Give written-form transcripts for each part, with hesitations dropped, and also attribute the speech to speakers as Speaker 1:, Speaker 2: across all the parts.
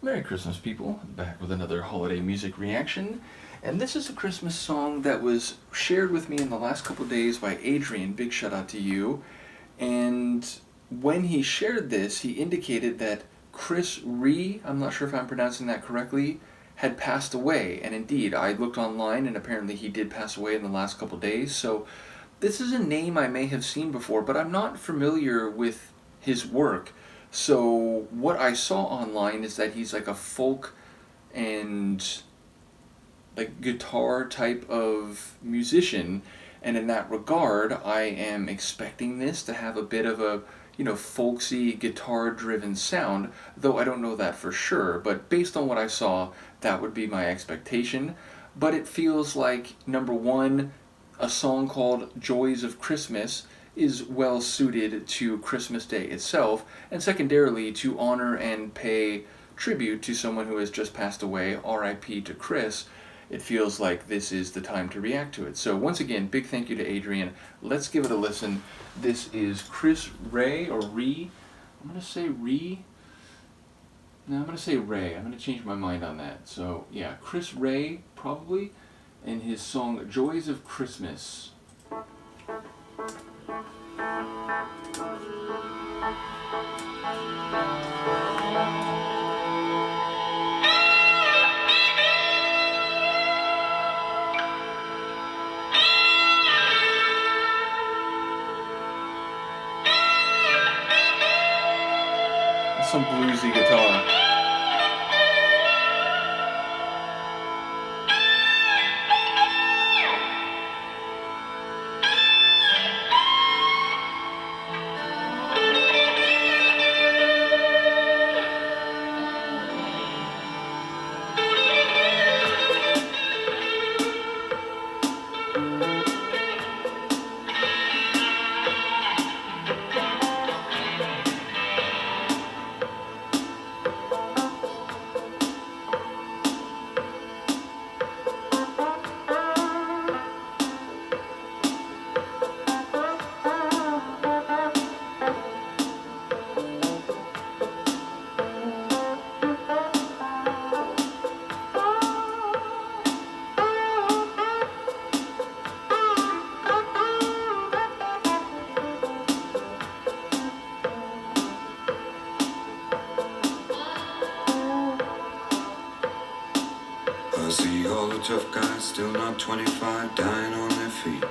Speaker 1: Merry Christmas, people. Back with another holiday music reaction. And this is a Christmas song that was shared with me in the last couple days by Adrian. Big shout out to you. And when he shared this, he indicated that Chris Rea, I'm not sure if I'm pronouncing that correctly, had passed away. And indeed, I looked online and apparently he did pass away in the last couple days. So this is a name I may have seen before, but I'm not familiar with his work. So what I saw online is that he's like a folk and like guitar type of musician, and in that regard, I am expecting this to have a bit of a folksy guitar driven sound, though I don't know that for sure, but based on what I saw, that would be my expectation. But it feels like, number one, a song called Joys of Christmas is well suited to Christmas Day itself, and secondarily to honor and pay tribute to someone who has just passed away, RIP to Chris. It feels like this is the time to react to it. So once again, big thank you to Adrian. Let's give it a listen. This is Chris Rea, or Ree. I'm going to say Ree. No, I'm going to say Ray. I'm going to change my mind on that. So yeah, Chris Rea, probably, and his song Joys of Christmas. Some bluesy guitar.
Speaker 2: I see all the tough guys still not 25, dying on their feet,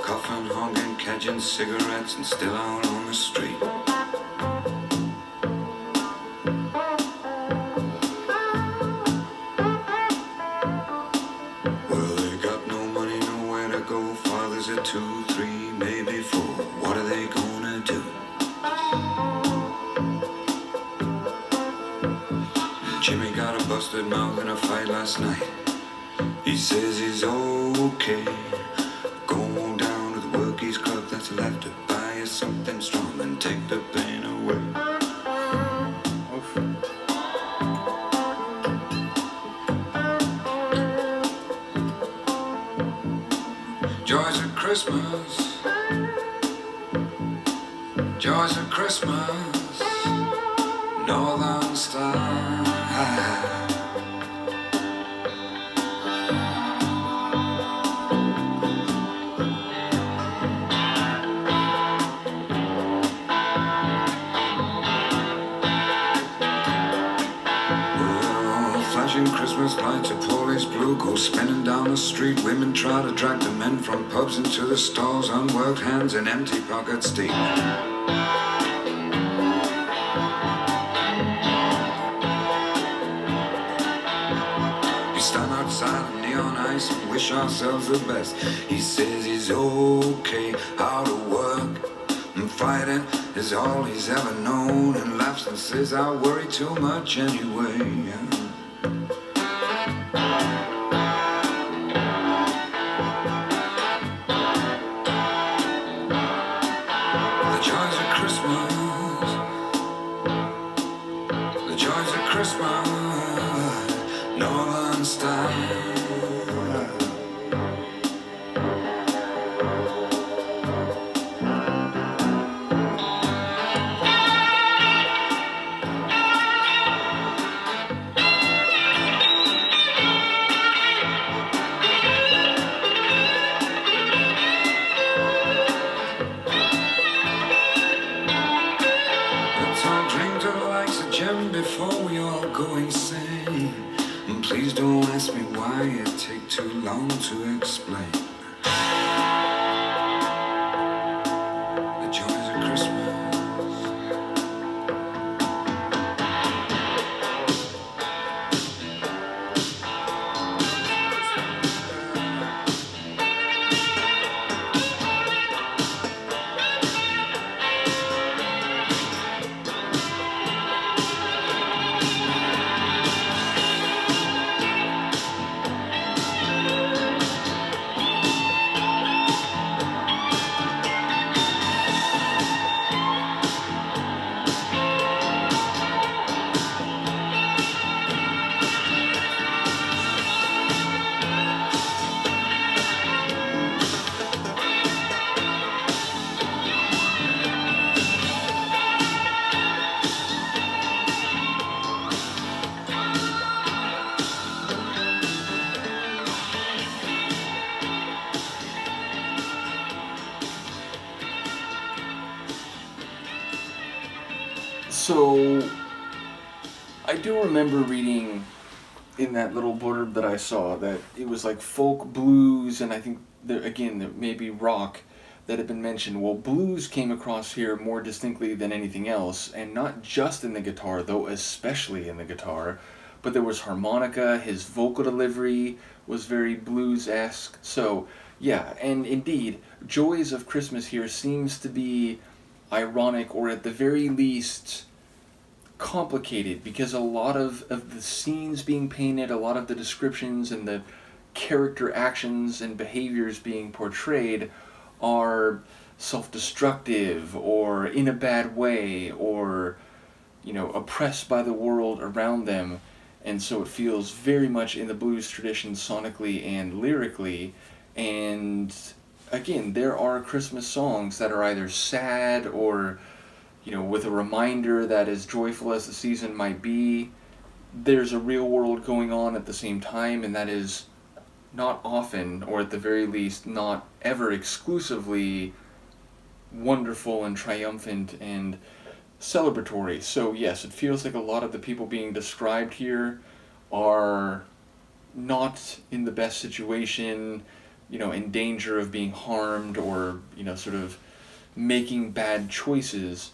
Speaker 2: coughing, honking, catching cigarettes, and still out on the street. Well, they got no money, nowhere to go. Fathers at 2, 3, maybe 4. What are they gonna do? Jimmy got a busted mouth in a fight last night. He says he's okay. Go down to the workies club that's left to buy you something strong and take the pain away. Joys of Christmas, joys of Christmas, Northern Star. Flashing Christmas lights, a police blue go spinning down the street. Women try to drag the men from pubs into the stalls. Unworked hands and empty pockets deep. We stand outside the neon ice and wish ourselves the best. He says he's okay, out of work and fighting is all he's ever known, and laughs and says I worry too much anyway. The joys of Christmas, the joys of Christmas, Northern style. before we all go insane. And please don't ask me why it take too long to explain the joys of Christmas.
Speaker 1: So, I do remember reading in that little blurb that I saw that it was like folk blues, and I think there again there may be rock that had been mentioned. Well, blues came across here more distinctly than anything else, and not just in the guitar, though especially in the guitar, but there was harmonica. His vocal delivery was very blues-esque. So yeah, and indeed, Joys of Christmas here seems to be ironic, or at the very least complicated, because a lot of the scenes being painted, a lot of the descriptions and the character actions and behaviors being portrayed are self-destructive or in a bad way, or oppressed by the world around them. And so it feels very much in the blues tradition sonically and lyrically. And again, there are Christmas songs that are either sad or with a reminder that as joyful as the season might be, there's a real world going on at the same time, and that is not often, or at the very least not ever exclusively, wonderful and triumphant and celebratory. So yes, it feels like a lot of the people being described here are not in the best situation, in danger of being harmed, or sort of making bad choices.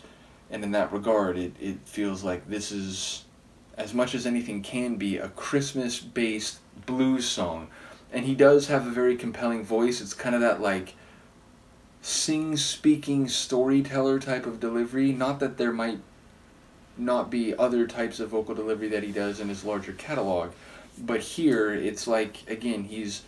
Speaker 1: And in that regard, it feels like this is, as much as anything can be, a Christmas-based blues song. And he does have a very compelling voice. It's kind of that, like, sing-speaking storyteller type of delivery. Not that there might not be other types of vocal delivery that he does in his larger catalog. But here, it's like, again, he's,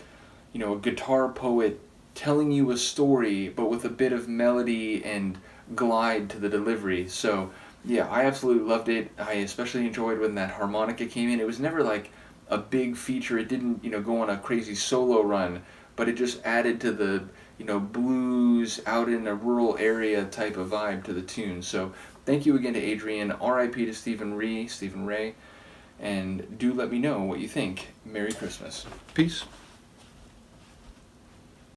Speaker 1: a guitar poet telling you a story, but with a bit of melody and glide to the delivery. So yeah, I absolutely loved it. I especially enjoyed when that harmonica came in. It was never like a big feature. It didn't go on a crazy solo run, but it just added to the blues out in a rural area type of vibe to the tune. So thank you again to Adrian. R.I.P. to Stephen Rea, and do let me know what you think. Merry Christmas.
Speaker 3: Peace.